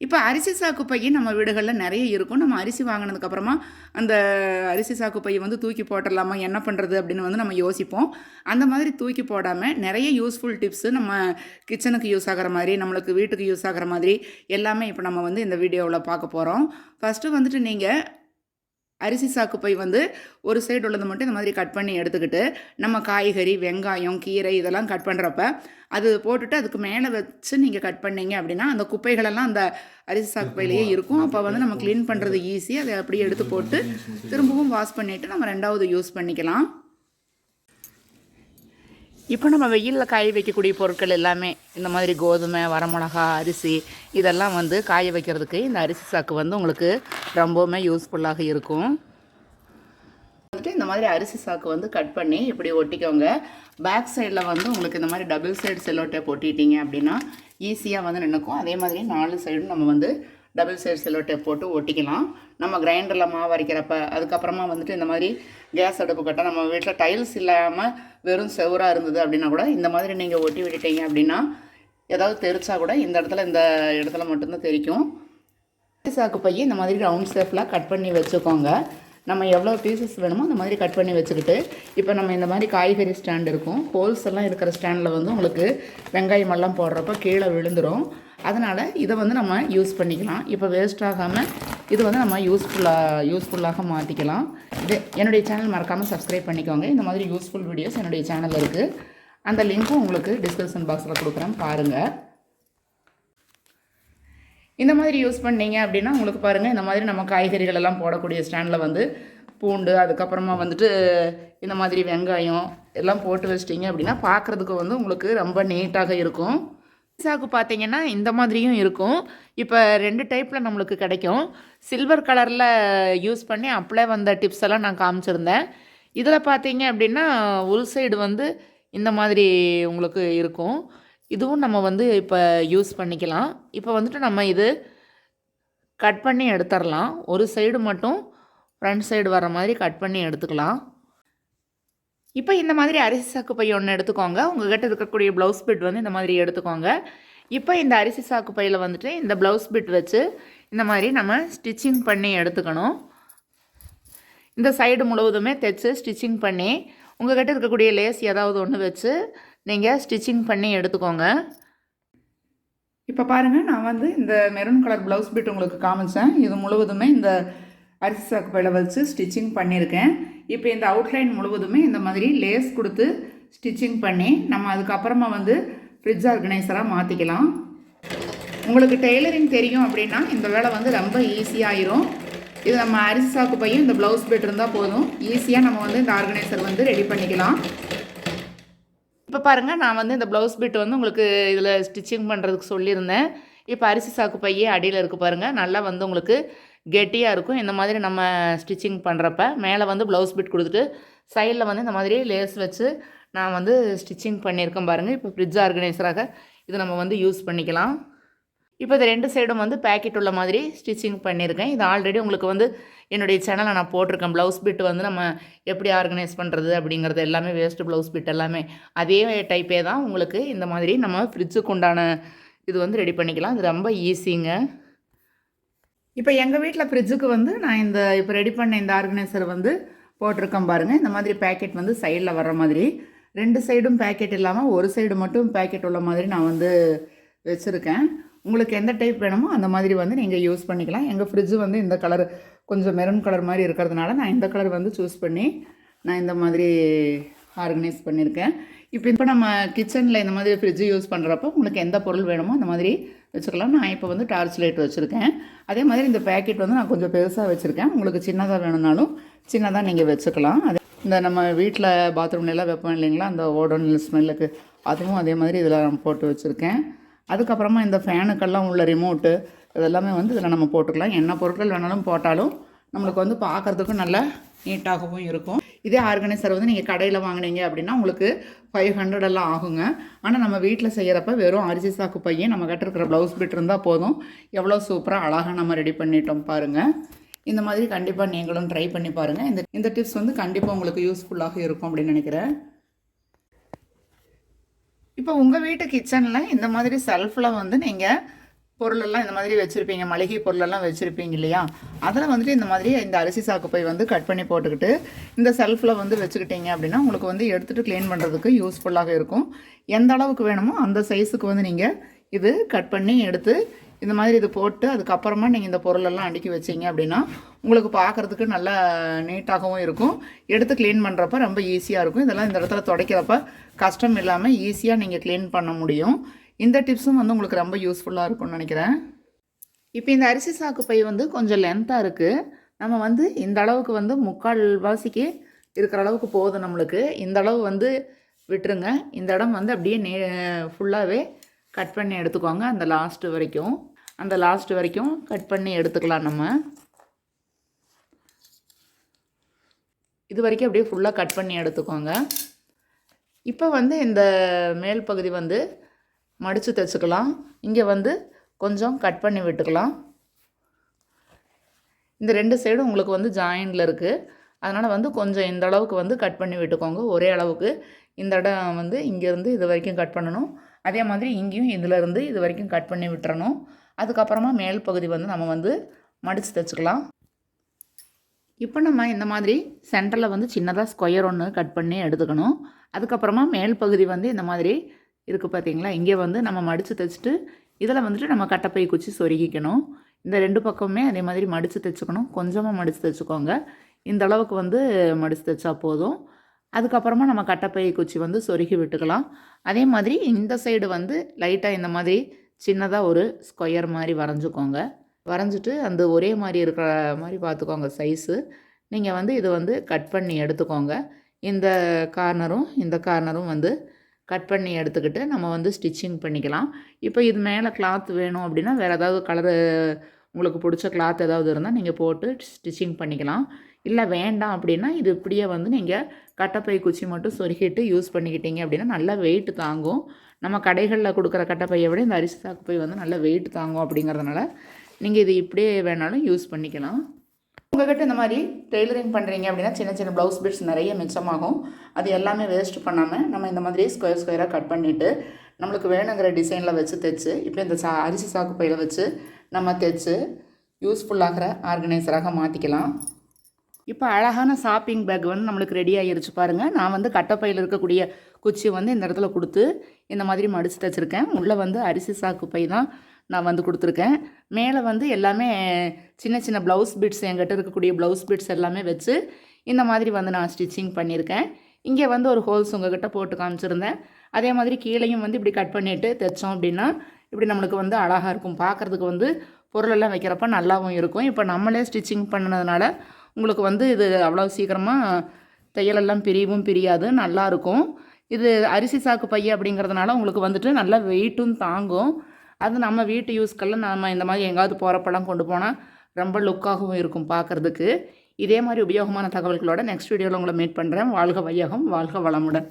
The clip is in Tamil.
இப்போ அரிசி சாக்கு பை நம்ம வீடுகளில் நிறைய இருக்கும். நம்ம அரிசி வாங்கினதுக்கப்புறமா அந்த அரிசி சாக்கு பை வந்து தூக்கி போட்டுடலாமா, என்ன பண்ணுறது அப்படின்னு வந்து நம்ம யோசிப்போம். அந்த மாதிரி தூக்கி போடாமல் நிறைய யூஸ்ஃபுல் டிப்ஸு நம்ம கிச்சனுக்கு யூஸ் ஆகிற மாதிரி, நம்மளுக்கு வீட்டுக்கு யூஸ் ஆகிற மாதிரி எல்லாமே இப்போ நம்ம வந்து இந்த வீடியோவில் பார்க்க போகிறோம். ஃபஸ்ட்டு வந்துட்டு நீங்கள் அரிசி சாக்கு பை வந்து ஒரு சைடு உள்ளது மட்டும் இந்த மாதிரி கட் பண்ணி எடுத்துக்கிட்டு, நம்ம காய்கறி, வெங்காயம், கீரை இதெல்லாம் கட் பண்ணுறப்ப அது போட்டுட்டு அதுக்கு மேலே வச்சு நீங்கள் கட் பண்ணீங்க அப்படின்னா அந்த குப்பைகளெல்லாம் அந்த அரிசி சாக்கு பையிலேயே இருக்கும். அப்போ வந்து நம்ம க்ளீன் பண்ணுறது ஈஸி. அதை அப்படியே எடுத்து போட்டு திரும்பவும் வாஷ் பண்ணிவிட்டு நம்ம ரெண்டாவது யூஸ் பண்ணிக்கலாம். இப்போ நம்ம வெயிலில் காய வைக்கக்கூடிய பொருட்கள் எல்லாமே இந்த மாதிரி கோதுமை, வரமிளகா, அரிசி இதெல்லாம் வந்து காய வைக்கிறதுக்கு இந்த அரிசி சாக்கு வந்து உங்களுக்கு ரொம்பவுமே யூஸ்ஃபுல்லாக இருக்கும். வந்துட்டு இந்த மாதிரி அரிசி சாக்கு வந்து கட் பண்ணி இப்படி ஒட்டிக்கோங்க. பேக் சைடில் வந்து உங்களுக்கு இந்த மாதிரி டபுள் சைடு செல்லோ டேப் ஒட்டிட்டீங்க அப்படின்னா ஈஸியாக வந்து நின்றுக்கும். அதே மாதிரி 4 சைடும் நம்ம வந்து டபுள் சைடு செல்லோ டேப் போட்டு ஒட்டிக்கலாம். நம்ம கிரைண்டரில் மாவு அரைக்கிறப்ப, அதுக்கப்புறமா வந்துட்டு இந்த மாதிரி கேஸ் அடுப்பு கட்ட நம்ம வீட்டில் டைல்ஸ் இல்லாமல் வெறும் செவராக இருந்தது அப்படின்னா கூட இந்த மாதிரி நீங்கள் ஒட்டி விட்டுட்டீங்க அப்படின்னா ஏதாவது தெரிச்சா கூட இந்த இடத்துல மட்டும்தான் தெரிக்கும். சாக்கு பையை இந்த மாதிரி ரவுண்ட் ஷேப்பில் கட் பண்ணி வச்சுக்கோங்க. நம்ம எவ்வளோ பீசஸ் வேணுமோ அந்த மாதிரி கட் பண்ணி வச்சுக்கிட்டு, இப்போ நம்ம இந்த மாதிரி காய்கறி ஸ்டாண்ட் இருக்கும், ஹோல்ஸ் எல்லாம் இருக்கிற ஸ்டாண்டில் வந்து உங்களுக்கு வெங்காயம் எல்லாம் போடுறப்ப கீழே விழுந்துடும். அதனால் இதை வந்து நம்ம யூஸ் பண்ணிக்கலாம். இப்போ வேஸ்ட் ஆகாமல் இது வந்து நம்ம யூஸ்ஃபுல்லாக மாற்றிக்கலாம். இது என்னுடைய சேனல் மறக்காமல் சப்ஸ்கிரைப் பண்ணிக்கோங்க. இந்த மாதிரி யூஸ்ஃபுல் வீடியோஸ் என்னுடைய சேனலில் இருக்குது. அந்த லிங்க்கும் உங்களுக்கு டிஸ்கிரிப்ஷன் பாக்ஸில் கொடுக்குறேன், பாருங்கள். இந்த மாதிரி யூஸ் பண்ணீங்க அப்படின்னா உங்களுக்கு பாருங்கள், இந்த மாதிரி நம்ம காய்கறிகள் எல்லாம் போடக்கூடிய ஸ்டாண்டில் வந்து பூண்டு, அதுக்கப்புறமா வந்துட்டு இந்த மாதிரி வெங்காயம் எல்லாம் போட்டு வச்சிட்டிங்க அப்படின்னா பார்க்குறதுக்கு வந்து உங்களுக்கு ரொம்ப நீட்டாக இருக்கும். சாக்கு பார்த்தீங்கன்னா இந்த மாதிரியும் இருக்கும். இப்போ 2 டைப்பில் நம்மளுக்கு கிடைக்கும். சில்வர் கலரில் யூஸ் பண்ணி அப்ளை வந்த டிப்ஸ் எல்லாம் நான் காமிச்சிருந்தேன். இதில் பார்த்தீங்க அப்படின்னா உள் சைடு வந்து இந்த மாதிரி உங்களுக்கு இருக்கும். இதுவும் நம்ம வந்து இப்போ யூஸ் பண்ணிக்கலாம். இப்போ வந்துட்டு நம்ம இது கட் பண்ணி எடுத்துடலாம். ஒரு சைடு மட்டும் ஃப்ரண்ட் சைடு வர மாதிரி கட் பண்ணி எடுத்துக்கலாம். இப்போ இந்த மாதிரி அரிசி சாக்கு பை ஒன்று எடுத்துக்கோங்க. உங்கள்கிட்ட இருக்கக்கூடிய ப்ளவுஸ் பிட் வந்து இந்த மாதிரி எடுத்துக்கோங்க. இப்போ இந்த அரிசி சாக்கு பையில் வந்துட்டு இந்த ப்ளவுஸ் பிட் வச்சு இந்த மாதிரி நம்ம ஸ்டிச்சிங் பண்ணி எடுத்துக்கணும். இந்த சைடு முழுவதுமே தைச்சு ஸ்டிச்சிங் பண்ணி உங்கள்கிட்ட இருக்கக்கூடிய லேஸ் ஏதாவது ஒன்று வச்சு நீங்கள் ஸ்டிச்சிங் பண்ணி எடுத்துக்கோங்க. இப்போ பாருங்கள், நான் வந்து இந்த மெரூன் கலர் ப்ளவுஸ் பிட் உங்களுக்கு காமிச்சேன். இது முழுவதுமே இந்த அரிசி சாக்கு பையில் வச்சு ஸ்டிச்சிங் பண்ணியிருக்கேன். இப்போ இந்த அவுட்லைன் முழுவதுமே இந்த மாதிரி லேஸ் கொடுத்து ஸ்டிச்சிங் பண்ணி நம்ம அதுக்கப்புறமா வந்து ஃப்ரிட்ஜ் ஆர்கனைசராக மாற்றிக்கலாம். உங்களுக்கு டெய்லரிங் தெரியும் அப்படின்னா இந்த வேலை வந்து ரொம்ப ஈஸியாகிரும். இது நம்ம அரிசி சாக்கு பையும் இந்த ப்ளவுஸ் பிட் இருந்தால் போதும், ஈஸியாக நம்ம வந்து இந்த ஆர்கனைசர் வந்து ரெடி பண்ணிக்கலாம். இப்போ பாருங்கள், நான் வந்து இந்த ப்ளவுஸ் பிட் வந்து உங்களுக்கு இதில் ஸ்டிச்சிங் பண்ணுறதுக்கு சொல்லியிருந்தேன். இப்போ அரிசி சாக்கு பையே அடியில் இருக்குது பாருங்கள், நல்லா வந்து உங்களுக்கு கெட்டியாக இருக்கும். இந்த மாதிரி நம்ம ஸ்டிச்சிங் பண்ணுறப்ப மேலே வந்து ப்ளவுஸ் பிட் கொடுத்துட்டு சைடில் வந்து இந்த மாதிரி லேஸ் வச்சு நான் வந்து ஸ்டிச்சிங் பண்ணியிருக்கேன் பாருங்கள். இப்போ ஃப்ரிட்ஜ் ஆர்கனைசராக இது நம்ம வந்து யூஸ் பண்ணிக்கலாம். இப்போ இது 2 சைடும் வந்து பேக்கெட் உள்ள மாதிரி ஸ்டிச்சிங் பண்ணியிருக்கேன். இது ஆல்ரெடி உங்களுக்கு வந்து என்னுடைய சேனலில் நான் போட்டிருக்கேன். ப்ளவுஸ் பிட் வந்து நம்ம எப்படி ஆர்கனைஸ் பண்ணுறது அப்படிங்கிறது எல்லாமே, வேஸ்ட்டு ப்ளவுஸ் பிட் எல்லாமே அதே டைப்பே தான். உங்களுக்கு இந்த மாதிரி நம்ம ஃப்ரிட்ஜுக்கு உண்டான இது வந்து ரெடி பண்ணிக்கலாம். இது ரொம்ப ஈஸிங்க. இப்போ எங்கள் வீட்டில் ஃப்ரிட்ஜுக்கு வந்து நான் இப்போ ரெடி பண்ண இந்த ஆர்கனைசர் வந்து போட்டிருக்கேன் பாருங்கள். இந்த மாதிரி பேக்கெட் வந்து சைடில் வர்ற மாதிரி 2 சைடும் பேக்கெட் இல்லாமல் ஒரு சைடு மட்டும் பேக்கெட் உள்ள மாதிரி நான் வந்து வச்சுருக்கேன். உங்களுக்கு எந்த டைப் வேணுமோ அந்த மாதிரி வந்து நீங்கள் யூஸ் பண்ணிக்கலாம். எங்கள் ஃப்ரிட்ஜு வந்து இந்த கலர் கொஞ்சம் மெரூன் கலர் மாதிரி இருக்கிறதுனால நான் இந்த கலர் வந்து சூஸ் பண்ணி நான் இந்த மாதிரி ஆர்கனைஸ் பண்ணியிருக்கேன். இப்போ நம்ம கிச்சனில் இந்த மாதிரி ஃப்ரிட்ஜு யூஸ் பண்ணுறப்போ உங்களுக்கு எந்த பொருள் வேணுமோ அந்த மாதிரி வச்சுக்கலாம். நான் இப்போ வந்து டார்ச் லைட் வச்சுருக்கேன். அதே மாதிரி இந்த பேக்கெட் வந்து நான் கொஞ்சம் பெருசாக வச்சுருக்கேன். உங்களுக்கு சின்னதாக வேணும்னாலும் சின்னதாக நீங்கள் வச்சுக்கலாம். அது இந்த நம்ம வீட்டில் பாத்ரூம்லாம் வைப்போம் இல்லைங்களா, அந்த ஓடோன் ஸ்மெல்லுக்கு, அதுவும் அதே மாதிரி இதில் நான் போட்டு வச்சுருக்கேன். அதுக்கப்புறமா இந்த ஃபேனுக்கெல்லாம் உள்ள ரிமோட்டு இதெல்லாமே வந்து இதில் நம்ம போட்டுக்கலாம். என்ன பொருட்கள் வேணாலும் போட்டாலும் நம்மளுக்கு வந்து பார்க்குறதுக்கும் நல்லா நீட்டாகவும் இருக்கும். இதே ஆர்கனைசர் வந்து நீங்கள் கடையில் வாங்கினீங்க அப்படின்னா உங்களுக்கு 500 எல்லாம் ஆகுங்க. ஆனால் நம்ம வீட்டில் செய்கிறப்ப வெறும் அரிசி சாக்கு பையன் நம்ம கிட்ட இருக்கிற ப்ளவுஸ் பிட் இருந்தால் போதும். எவ்வளோ சூப்பராக அழகாக நம்ம ரெடி பண்ணிட்டோம் பாருங்கள். இந்த மாதிரி கண்டிப்பாக நீங்களும் ட்ரை பண்ணி பாருங்கள். இந்த டிப்ஸ் வந்து கண்டிப்பாக உங்களுக்கு யூஸ்ஃபுல்லாக இருக்கும் அப்படின்னு நினைக்கிறேன். இப்போ உங்கள் வீட்டு கிச்சனில் இந்த மாதிரி செல்ஃபில் வந்து நீங்கள் பொருளெல்லாம் இந்த மாதிரி வச்சுருப்பீங்க, மளிகை பொருளெல்லாம் வச்சுருப்பீங்க இல்லையா, அதில் வந்துட்டு இந்த மாதிரி இந்த அரிசி சாக்கு பை வந்து கட் பண்ணி போட்டுக்கிட்டு இந்த செல்ஃபில் வந்து வச்சுக்கிட்டீங்க அப்படின்னா உங்களுக்கு வந்து எடுத்துகிட்டு க்ளீன் பண்ணுறதுக்கு யூஸ்ஃபுல்லாக இருக்கும். எந்த அளவுக்கு வேணுமோ அந்த சைஸுக்கு வந்து நீங்கள் இது கட் பண்ணி எடுத்து இந்த மாதிரி இது போட்டு அதுக்கப்புறமா நீங்கள் இந்த பொருளெல்லாம் அடுக்கி வச்சிங்க அப்படின்னா உங்களுக்கு பார்க்குறதுக்கு நல்லா நீட்டாகவும் இருக்கும். எடுத்து க்ளீன் பண்ணுறப்ப ரொம்ப ஈஸியாக இருக்கும். இதெல்லாம் இந்த இடத்துல துடைக்கிறப்ப கஷ்டம் இல்லாமல் ஈஸியாக நீங்கள் க்ளீன் பண்ண முடியும். இந்த டிப்ஸும் வந்து உங்களுக்கு ரொம்ப யூஸ்ஃபுல்லாக இருக்கும்னு நினைக்கிறேன். இப்போ இந்த அரிசி சாக்கு பை வந்து கொஞ்சம் லென்த்தாக இருக்குது. நம்ம வந்து இந்த அளவுக்கு வந்து 3/4 வாசிக்கு இருக்கிற அளவுக்கு போதும் நம்மளுக்கு. இந்த அளவு வந்து விட்டுருங்க. இந்த இடம் வந்து அப்படியே ஃபுல்லாகவே கட் பண்ணி எடுத்துக்கோங்க. அந்த லாஸ்ட்டு வரைக்கும் கட் பண்ணி எடுத்துக்கலாம். நம்ம இது வரைக்கும் அப்படியே ஃபுல்லாக கட் பண்ணி எடுத்துக்கோங்க. இப்போ வந்து இந்த மேல் பகுதி வந்து மடித்து தைச்சிக்கலாம். இங்கே வந்து கொஞ்சம் கட் பண்ணி விட்டுக்கலாம். இந்த 2 சைடும் உங்களுக்கு வந்து ஜாயிண்டில் இருக்குது. அதனால் வந்து கொஞ்சம் இந்த அளவுக்கு வந்து கட் பண்ணி விட்டுக்கோங்க. ஒரே அளவுக்கு இந்த இடம் வந்து இங்கேருந்து இது வரைக்கும் கட் பண்ணணும். அதே மாதிரி இங்கேயும் இதிலேருந்து இது வரைக்கும் கட் பண்ணி விட்டுறணும். அதுக்கப்புறமா மேல் பகுதி வந்து நம்ம வந்து மடித்து தைச்சிக்கலாம். இப்போ நம்ம இந்த மாதிரி சென்டரில் வந்து சின்னதாக ஸ்கொயர் ஒன்று கட் பண்ணி எடுத்துக்கணும். அதுக்கப்புறமா மேல் பகுதி வந்து இந்த மாதிரி இருக்குது பார்த்தீங்களா, இங்கே வந்து நம்ம மடித்து தைச்சிட்டு இதில் வந்துட்டு நம்ம கட்டைப்பை குச்சி சொருகிக்கணும். இந்த 2 பக்கமுமே அதே மாதிரி மடித்து தைச்சிக்கணும். கொஞ்சமாக மடித்து தைச்சிக்கோங்க. இந்த அளவுக்கு வந்து மடித்து தைச்சா போதும். அதுக்கப்புறமா நம்ம கட்டைப்பை குச்சி வந்து சொருகி விட்டுக்கலாம். அதே மாதிரி இந்த சைடு வந்து லைட்டாக இந்த மாதிரி சின்னதாக ஒரு ஸ்கொயர் மாதிரி வரைஞ்சிக்கோங்க. வரைஞ்சிட்டு அந்த ஒரே மாதிரி இருக்கிற மாதிரி பார்த்துக்கோங்க சைஸு. நீங்கள் வந்து இது வந்து கட் பண்ணி எடுத்துக்கோங்க. இந்த கார்னரும் வந்து கட் பண்ணி எடுத்துக்கிட்டு நம்ம வந்து ஸ்டிச்சிங் பண்ணிக்கலாம். இப்போ இது மேலே கிளாத் வேணும் அப்படின்னா வேறு ஏதாவது கலரு உங்களுக்கு பிடிச்ச கிளாத் ஏதாவது இருந்தால் நீங்கள் போட்டு ஸ்டிச்சிங் பண்ணிக்கலாம். இல்லை வேண்டாம் அப்படின்னா இது இப்படியே வந்து நீங்கள் கட்டைப்பை குச்சி மட்டும் சொருகிட்டு யூஸ் பண்ணிக்கிட்டீங்க அப்படின்னா நல்லா வெயிட் தாங்கும். நம்ம கடைகளில் கொடுக்குற கட்டைப்பையை விட இந்த அரிசி சாக்கு பை வந்து நல்லா வெயிட் தாங்கும். அப்படிங்கிறதுனால நீங்கள் இது இப்படியே வேணாலும் யூஸ் பண்ணிக்கலாம். உங்கள்கிட்ட இந்த மாதிரி டெய்லரிங் பண்ணுறீங்க அப்படின்னா சின்ன சின்ன ப்ளவுஸ் பிட்ஸ் நிறைய மிச்சமாகும். அது எல்லாமே வேஸ்ட் பண்ணாமல் நம்ம இந்த மாதிரி ஸ்கொயராக கட் பண்ணிவிட்டு நம்மளுக்கு வேணுங்கிற டிசைனில் வச்சு தைச்சு இப்போ இந்த அரிசி சாக்கு பையில் வச்சு நம்ம தைச்சு யூஸ்ஃபுல்லாகிற ஆர்கனைசராக மாற்றிக்கலாம். இப்போ அழகான ஷாப்பிங் பேக் வந்து நம்மளுக்கு ரெடி ஆகிருச்சு பாருங்கள். நான் வந்து கட்டைப்பையில் இருக்கக்கூடிய குச்சி வந்து இந்த இடத்துல கொடுத்து இந்த மாதிரி மடித்து தைச்சிருக்கேன். உள்ளே வந்து அரிசி சாக்கு பை தான் நான் வந்து கொடுத்துருக்கேன். மேலே வந்து எல்லாமே சின்ன சின்ன ப்ளவுஸ் பிட்ஸ் என்கிட்ட இருக்கக்கூடிய ப்ளவுஸ் பிட்ஸ் எல்லாமே வச்சு இந்த மாதிரி வந்து நான் ஸ்டிச்சிங் பண்ணியிருக்கேன். இங்கே வந்து ஒரு ஹோல்ஸ் உங்கள்கிட்ட போட்டு காமிச்சிருந்தேன். அதே மாதிரி கீழையும் வந்து இப்படி கட் பண்ணிவிட்டு தைச்சோம் அப்படின்னா இப்படி நம்மளுக்கு வந்து அழகாக இருக்கும். பார்க்குறதுக்கு வந்து பொருளெல்லாம் வைக்கிறப்ப நல்லாவும் இருக்கும். இப்போ நம்மளே ஸ்டிச்சிங் பண்ணினதுனால உங்களுக்கு வந்து இது அவ்வளோ சீக்கிரமாக தையலெல்லாம் பிரியாது, நல்லாயிருக்கும். இது அரிசி சாக்கு பை அப்படிங்கிறதுனால உங்களுக்கு வந்துட்டு நல்லா வெயிட்டும் தாங்கும். அது நம்ம வீட்டு யூஸ்க்கெல்லாம் நம்ம இந்த மாதிரி எங்காவது போகிறப்பெல்லாம் கொண்டு போனால் ரொம்ப லுக்காகவும் இருக்கும் பார்க்குறதுக்கு. இதே மாதிரி உபயோகமான தகவல்களோட நெக்ஸ்ட் வீடியோவில் உங்களை மீட் பண்ணுறேன். வாழ்க வையகம், வாழ்க வளமுடன்.